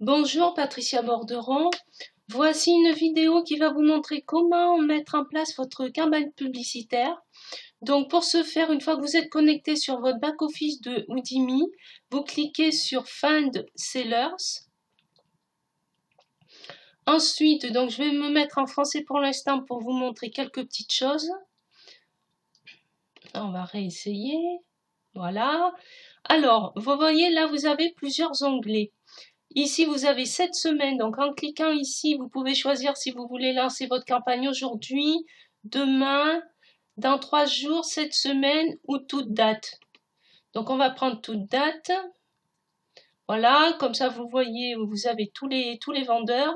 Bonjour Patricia Borderon, voici une vidéo qui va vous montrer comment mettre en place votre campagne publicitaire. Donc pour ce faire, une fois que vous êtes connecté sur votre back-office de Udemy, vous cliquez sur Find Sellers. Ensuite, donc je vais me mettre en français pour l'instant pour vous montrer quelques petites choses. On va réessayer. Voilà. Alors, vous voyez là, vous avez plusieurs onglets. Ici, vous avez cette semaine. Donc, en cliquant ici, vous pouvez choisir si vous voulez lancer votre campagne aujourd'hui, demain, dans 3 jours, cette semaine ou toute date. Donc, on va prendre toute date. Voilà, comme ça, vous voyez, vous avez tous les vendeurs.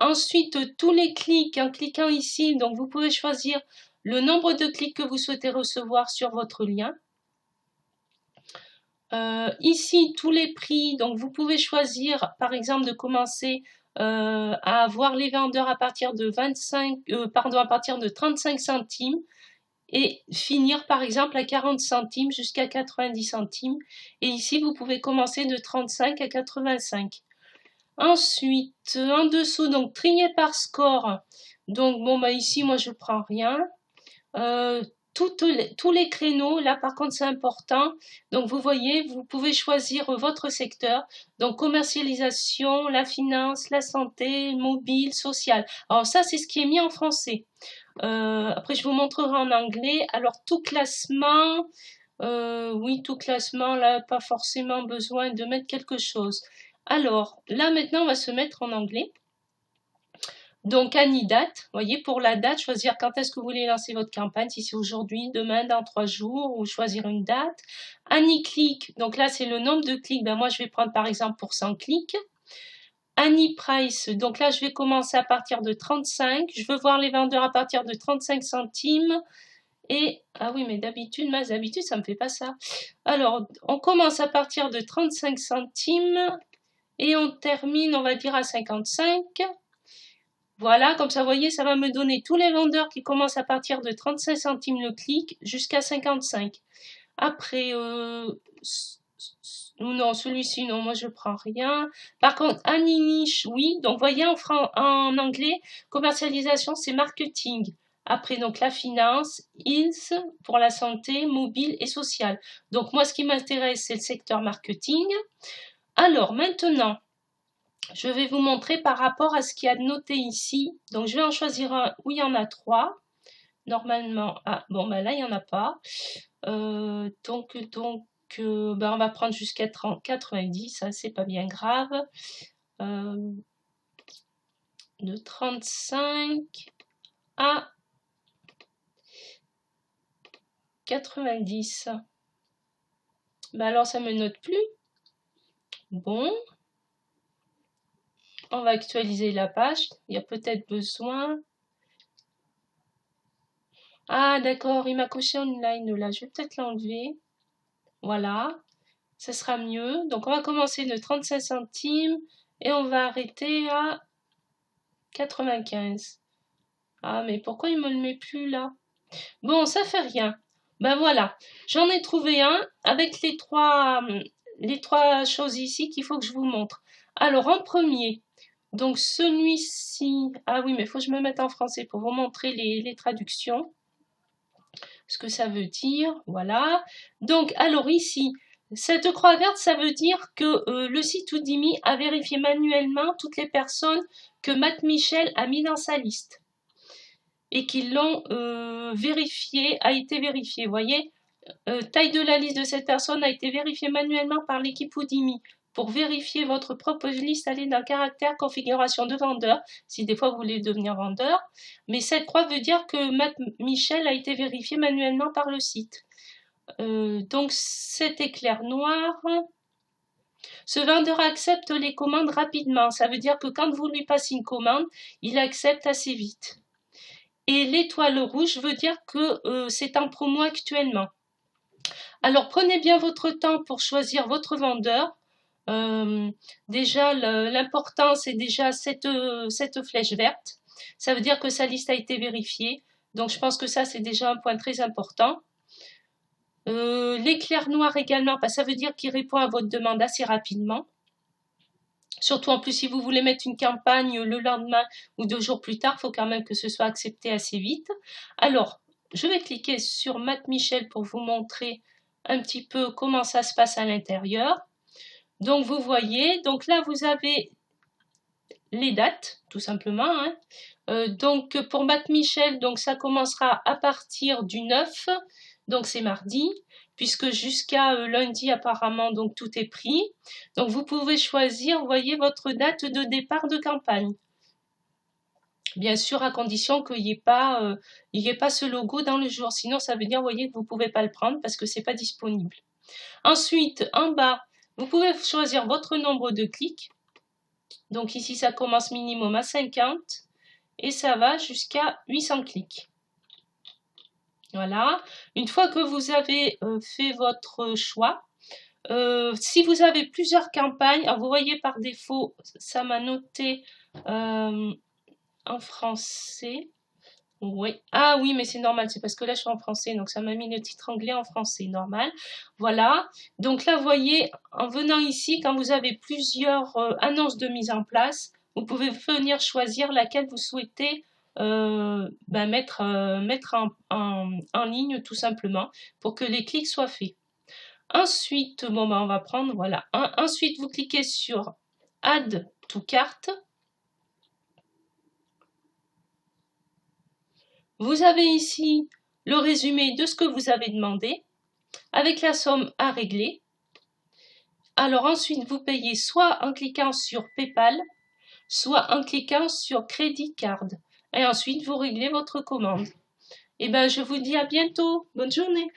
Ensuite, tous les clics, en cliquant ici, donc vous pouvez choisir le nombre de clics que vous souhaitez recevoir sur votre lien. Ici, tous les prix, donc vous pouvez choisir, par exemple, de commencer à avoir les vendeurs à partir de à partir de 35 centimes et finir, par exemple, à 40 centimes jusqu'à 90 centimes. Et ici, vous pouvez commencer de 35 à 85. Ensuite, en dessous, donc trier par score. Donc, bon, bah ici, moi, je prends rien. Tous les créneaux, là par contre c'est important, donc vous voyez, vous pouvez choisir votre secteur, donc commercialisation, la finance, la santé, mobile, social. Alors ça c'est ce qui est mis en français. Après je vous montrerai en anglais. Alors tout classement, oui tout classement, là pas forcément besoin de mettre quelque chose. Alors là maintenant on va se mettre en anglais. Donc, date, vous voyez, pour la date, choisir quand est-ce que vous voulez lancer votre campagne, si c'est aujourd'hui, demain, dans 3 jours, ou choisir une date. Click, donc là, c'est le nombre de clics. Ben, moi, je vais prendre par exemple pour 100 clics. Price, donc là, je vais commencer à partir de 35. Je veux voir les vendeurs à partir de 35 centimes. Et, ah oui, mais d'habitude, ça me fait pas ça. Alors, on commence à partir de 35 centimes et on termine, on va dire, à 55. Voilà, comme ça, vous voyez, ça va me donner tous les vendeurs qui commencent à partir de 35 centimes le clic jusqu'à 55. Après, non, celui-ci, non, moi je prends rien. Par contre, niche, oui. Donc, vous voyez, en anglais, commercialisation, c'est marketing. Après, donc, la finance, ILS pour la santé, mobile et sociale. Donc, moi, ce qui m'intéresse, c'est le secteur marketing. Alors, maintenant, je vais vous montrer par rapport à ce qu'il y a de noté ici. Donc, je vais en choisir un où il y en a 3. Normalement, ah, bon, ben là, il n'y en a pas. Ben, on va prendre jusqu'à 90, ça, c'est pas bien grave. De 35 à 90. Ben alors, ça me note plus. Bon. On va actualiser la page. Il y a peut-être besoin. Ah, d'accord, il m'a coché online là. Je vais peut-être l'enlever. Voilà, ce sera mieux. Donc, on va commencer de 35 centimes et on va arrêter à 95. Ah, mais pourquoi il me le met plus là? Bon, ça fait rien. Ben voilà, j'en ai trouvé un avec les trois choses ici qu'il faut que je vous montre. Alors, en premier, donc celui-ci, ah oui, mais il faut que je me mette en français pour vous montrer les traductions, ce que ça veut dire, voilà. Donc, alors ici, cette croix verte, ça veut dire que le site Udemy a vérifié manuellement toutes les personnes que Matt Michel a mis dans sa liste et qui l'ont a été vérifié, vous voyez. Taille de la liste de cette personne a été vérifiée manuellement par l'équipe Udemy. Pour vérifier votre propre liste, allez dans caractère configuration de vendeur, si des fois vous voulez devenir vendeur. Mais cette croix veut dire que Matt Michel a été vérifié manuellement par le site. Donc cet éclair noir, ce vendeur accepte les commandes rapidement. Ça veut dire que quand vous lui passez une commande, il accepte assez vite. Et l'étoile rouge veut dire que c'est en promo actuellement. Alors prenez bien votre temps pour choisir votre vendeur. Déjà, l'important, c'est déjà cette flèche verte. Ça veut dire que sa liste a été vérifiée. Donc, je pense que ça, c'est déjà un point très important. L'éclair noir également, ça veut dire qu'il répond à votre demande assez rapidement. Surtout en plus, si vous voulez mettre une campagne le lendemain ou 2 jours plus tard, il faut quand même que ce soit accepté assez vite. Alors, je vais cliquer sur Matt Michel pour vous montrer un petit peu comment ça se passe à l'intérieur. Donc, vous voyez, donc là, vous avez les dates, tout simplement. Donc, pour Matt Michel, donc ça commencera à partir du 9, donc c'est mardi, puisque jusqu'à lundi, apparemment, donc tout est pris. Donc, vous pouvez choisir, vous voyez, votre date de départ de campagne. Bien sûr, à condition qu'il n'y ait pas, ce logo dans le jour. Sinon, ça veut dire, vous voyez, que vous ne pouvez pas le prendre parce que c'est pas disponible. Ensuite, en bas, vous pouvez choisir votre nombre de clics. Donc ici, ça commence minimum à 50 et ça va jusqu'à 800 clics. Voilà. Une fois que vous avez fait votre choix, si vous avez plusieurs campagnes, alors vous voyez par défaut, ça m'a noté en français. Oui. Ah oui, mais c'est normal, c'est parce que là je suis en français, donc ça m'a mis le titre anglais en français, normal. Voilà. Donc là, vous voyez, en venant ici, quand vous avez plusieurs annonces de mise en place, vous pouvez venir choisir laquelle vous souhaitez mettre en ligne tout simplement pour que les clics soient faits. Ensuite, bon, on va prendre, voilà. Ensuite, vous cliquez sur Add to Cart. Vous avez ici le résumé de ce que vous avez demandé avec la somme à régler. Alors ensuite, vous payez soit en cliquant sur PayPal, soit en cliquant sur Credit Card. Et ensuite, vous réglez votre commande. Et bien, je vous dis à bientôt. Bonne journée.